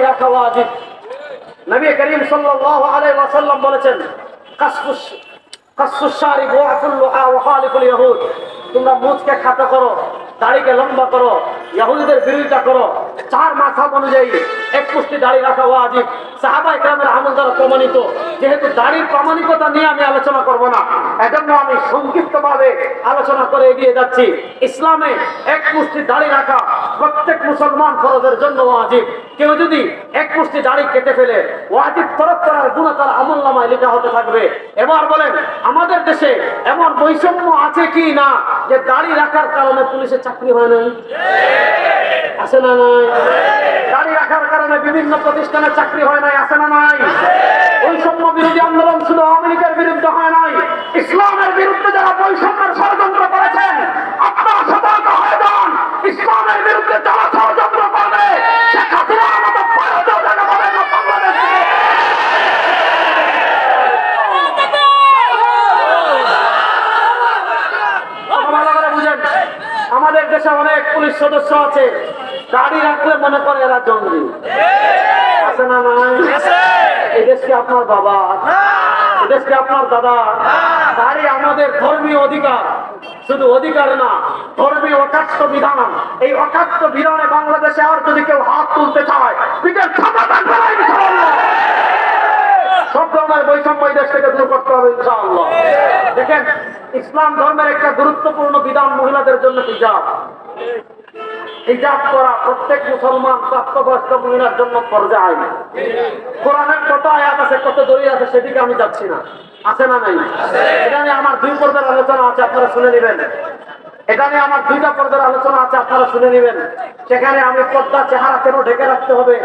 রাখা ওয়াজিব। নবী করিম সাল্লাল্লাহু আলাইহি ওয়াসাল্লাম বলেছেন, কাসফুশ শারিব ওয়া আফুল লুহা ওয়া খালিফুল ইয়াহুদ, তোমরা মুখকে খাটো করো, দাড়িকে লম্বা করো, ইহুদিদের বিরোধিতা করো। চার মাযহাব অনুযায়ী এক মুষ্টি দাড়ি রাখা ওয়াজিব। সাহাবায়ে কেরামের আমল দ্বারা প্রমাণিত। যেহেতু দাড়ির প্রামাণিকতা নিয়ে আমি আলোচনা করব না, এজন্য আমি সংক্ষিপ্তভাবে আলোচনা করে এগিয়ে যাচ্ছি। ইসলামে এক মুষ্টি দাড়ি রাখা প্রত্যেক মুসলমান ফরজের জন্য ওয়াজিব। কেউ যদি এক মুষ্টি দাড়ি কেটে ফেলে, ওয়াজিব তরফ করার গুনাহ তার আমলনামায় লেখা হতে থাকবে। এবার বলেন, আমাদের দেশে এমন বৈষম্য আছে কি না যে দাড়ি রাখার কারণে পুলিশের চাকরি হয় নাই? আছে না নাই? দাড়ি রাখার কারণে বিভিন্ন প্রতিষ্ঠানে চাকরি হয় নাই? আছে না নাই? বৈষম্য বিরোধী আন্দোলন শুধু আওয়ামী লীগের বিরুদ্ধে হয় নাই, ইসলামের বিরুদ্ধে যারা বৈষম্যের ষড়যন্ত্র করেছেন, আপনারা সতর্ক হয়ে যান। ইসলামের বিরুদ্ধে যারা ষড়যন্ত্র করবে, শেখ হাসিনা আমাদের ভারতীয় জায়গা পাবে না বাংলাদেশে। ভালো করে বুঝেন, আমাদের দেশে অনেক পুলিশ সদস্য আছে, দাড়ি রাখলে মনে করে এরা জঙ্গি। আছে না নাই? এই দেশ কি আপনার বাবা? এই দেশ কি আপনার দাদা? দাড়ি আমাদের ধর্মীয় অধিকার, শুধু অধিকার না, ধর্মীয় অকাট্য বিধান। এই অকাট্য বিধানে বাংলাদেশে আর যদি কেউ হাত তুলতে চায়, পিঠের ছাপাটা ফেলাই ইনশাআল্লাহ। সব ধরনের বৈষম্য এই দেশ থেকে দূর করতে হবে ইনশাআল্লাহ। দেখেন, ইসলাম ধর্মের একটা গুরুত্বপূর্ণ বিধান মহিলাদের জন্য হিজাব। হিজাব করা প্রত্যেক মুসলমান প্রাপ্তবয়স্ক মহিলার জন্য ফরজে আইন। কোরআনের কত আয়াত আছে, কত দলিল আছে, সেদিকে আমি যাচ্ছি না। আছে না নাই? এটা নিয়ে আমার 2 পর্বের আলোচনা আছে, আপনারা শুনে নেবেন। এটা নিয়ে আমার 2টা পর্বের আলোচনা আছে, আপনারা শুনে নেবেন। সেখানে আমি পর্দা চেহারা কেন ঢেকে রাখতে হবে,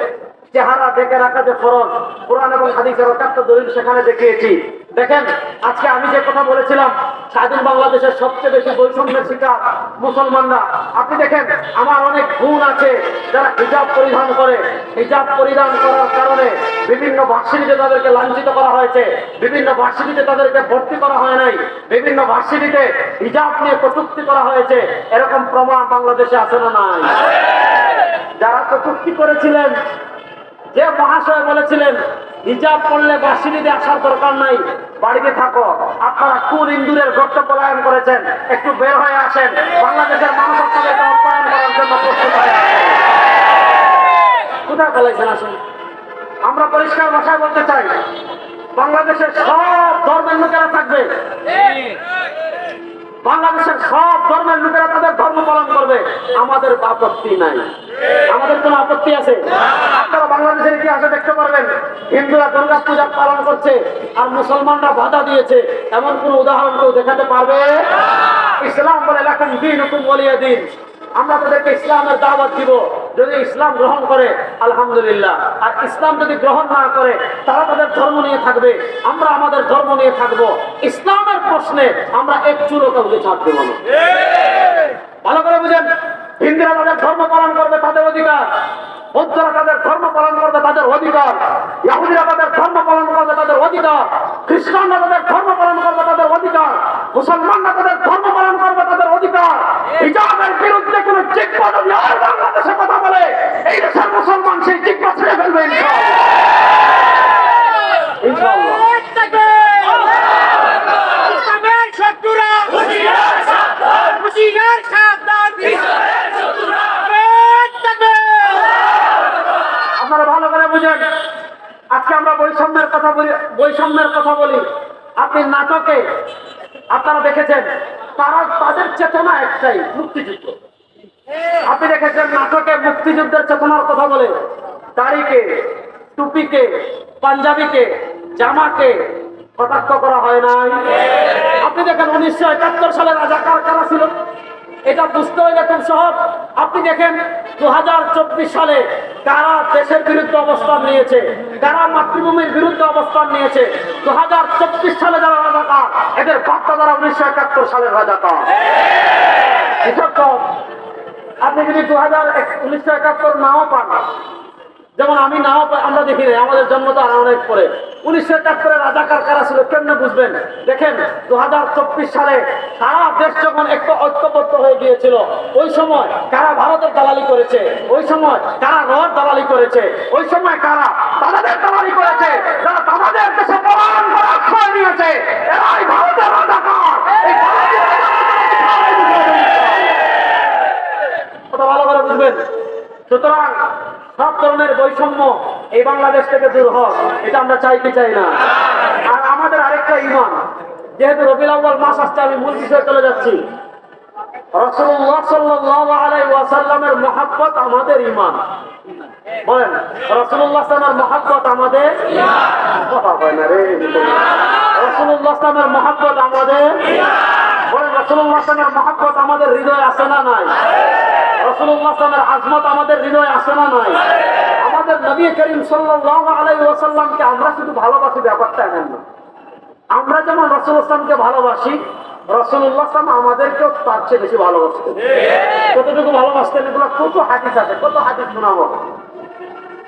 চেহারা ঢেকে রাখা যে ফরজ, কোরআন এবং হাদিসের একাত্ম দলিল সেখানে দেখিয়েছি। দেখেন, আজকে আমি যে কথা বলেছিলাম, স্বাধীন বাংলাদেশের সবচেয়ে বেশি বৈষম্যের শিকার মুসলমানরা। আপনি দেখেন, আমার অনেক বোন আছে যারা হিজাব পরিধান করে। হিজাব পরিধান করার কারণে বিভিন্ন ভার্সিটিতে তাদেরকে লাঞ্ছিত করা হয়েছে, বিভিন্ন ভার্সিটিতে তাদেরকে ভর্তি করা হয় নাই, বিভিন্ন ভার্সিটিতে হিজাব নিয়ে কটূক্তি করা হয়েছে। এরকম প্রমাণ বাংলাদেশে আছে না নাই? যারা কটূক্তি করেছিলেন, যে মহাশয় বলেছিলেন হিজাব পড়লে ভার্সিটিতে আসার দরকার নাই, বাড়িতে থাকো, আপনারা কোন ইন্দুরের গর্ত পলায়ন করেছেন? একটু বের হয়ে আসেন, বাংলাদেশের মানুষ আপনাদেরকে অপ্যায়ন করার জন্য প্রস্তুত হয়ে আসেন। কোথায় পলাইছেন? আসেন। আমরা পরিষ্কার ভাষায় বলতে চাই, বাংলাদেশের সব ধর্মের লোকেরা থাকবে, বাংলাদেশের সব ধর্মের লোকেরা তাদের ধর্ম পালন করবে, আমাদের আপত্তি নাই। আমাদের কোন আপত্তি আছে? আপনারা বাংলাদেশের ইতিহাসে দেখতে পারবেন, হিন্দুরা দুর্গা পূজা পালন করছে আর মুসলমানরা বাধা দিয়েছে, এমন কোন উদাহরণ কেউ দেখাতে পারবে? ইসলাম বলে লাকুম দীনুকুম ওয়ালিয়া দীন। আমরা তাদেরকে ইসলামের দাওয়াত দিব, যদি ইসলাম গ্রহণ করে আলহামদুলিল্লাহ, আর ইসলাম যদি গ্রহণ না করে তারা তাদের ধর্ম নিয়ে থাকবে, আমরা আমাদের ধর্ম নিয়ে থাকবো। ইসলামের প্রশ্নে আমরা এক চুলও কাউকে ছাড় দেব না। ভালো করে বুঝেন, হিন্দুরা তাদের ধর্ম পালন করবে, তাদের অধিকার। বৌদ্ধরা তাদের ধর্ম পালন করবে, তাদের অধিকার। ইহুদিরা তাদের ধর্ম পালন করবে, তাদের অধিকার। খ্রিস্টানরা তাদের ধর্ম পালন করবে, তাদের অধিকার। মুসলমানরা তাদের ধর্ম পালন করবে, তাদের অধিকার। হিজাবের বিরুদ্ধে কোন জিহ্বা যদি আর বাংলাদেশে কথা বলে, এই দেশের মুসলমান সেই জিহ্বা ছেড়ে ফেলবে ইনশাআল্লাহ। ইনশাআল্লাহ। আপনারা ভালো করে বুঝেন, আজকে আমরা বৈষম্যের কথা বলি। আপনি নাটকে আপনারা দেখেছেন, তাদের চেতনা একটাই, মুক্তিযুদ্ধ। আপনি দেখেছেন নাটকে মুক্তিযুদ্ধের চেতনার কথা বলে দাড়িকে, টুপিকে, পাঞ্জাবিকে, জামাকে কটাক্ষ করা হয় নাই। আপনি দেখেন 1971 সালে রাজাকার কারা ছিল, এটা বুঝতে হইলে খুব সহজ। আপনি দেখেন 2024 সালে কারা দেশের বিরুদ্ধে অবস্থান নিয়েছে, কারা মাতৃভূমির বিরুদ্ধে অবস্থান নিয়েছে। 2024 সালে যারা রাজাকার, এদের বার্তা দ্বারা 1971 সালের রাজাকার। আপনি যদি 1971 নাও পান, যেমন আমি নাও আমরা দেখি নাই, আমাদের জন্ম তো আর অনেক পরে। 1971 রাজাকার কারা ছিল কেমনে বুঝবেন? দেখেন 2024 সালে সারা দেশ যখন একটু ঐক্যবদ্ধ হয়ে গিয়েছিল, ওই সময় কারা ভারতের দালালি করেছে, ওই সময় কারা রড দালালি করেছে, ওই সময় কারা তাদের দালালি করেছে, যারা আমাদের দেশে প্রমাণ করে আশ্রয় নিয়েছে, এরাই ভারতের রাজাকার। এই কথা ভালো করে বুঝবেন। সুতরাং সব ধরনের বৈষম্য এই বাংলাদেশ থেকে দূর হোক, এটা আমরা চাই কি চাই না? আর আমাদের আরেকটা ঈমান, যেহেতু রবিউল আউয়াল মাস আসছে, আমি মূল বিষয়ে চলে যাচ্ছি। রাসূলুল্লাহ সাল্লাল্লাহু আলাইহি ওয়াসাল্লামের মহব্বত আমাদের ঈমান। বলেন, রাসূলুল্লাহ সাল্লাল্লাহু মহব্বত আমাদের ঈমান। কথা হয় না রে। রাসূলুল্লাহ সাল্লাল্লাহু মহব্বত আমাদের ঈমান। বলেন, রাসূলুল্লাহ সাল্লাল্লাহু মহব্বত আমাদের হৃদয়ে আছে না নাই? রাসূলুল্লাহ সাল্লাল্লাহু আজমত আমাদের হৃদয়ে আছে না নাই? আমাদের নবী করিম সাল্লাল্লাহু আলাইহি ওয়াসাল্লামকে আমরা শুধু ভালোবাসি, ব্যাপারটা এমন না। আমরা যেমন রাসূলুল্লাহ সাল্লাল্লাহু ভালোবাসি, রাসূলুল্লাহ সাল্লাল্লাহু আমাদেরকেও তার চেয়ে বেশি ভালোবাসতেন। কতটুকু ভালোবাসতেন এগুলো কত হাদিস আছে, কত হাদিস শোনাবো।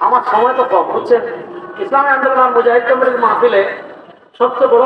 আমার সময় তো কম, বুঝছেন? ইসলামী আন্দোলন আর মুজাহিদ কমিটির মাহফিলে সবচেয়ে বড়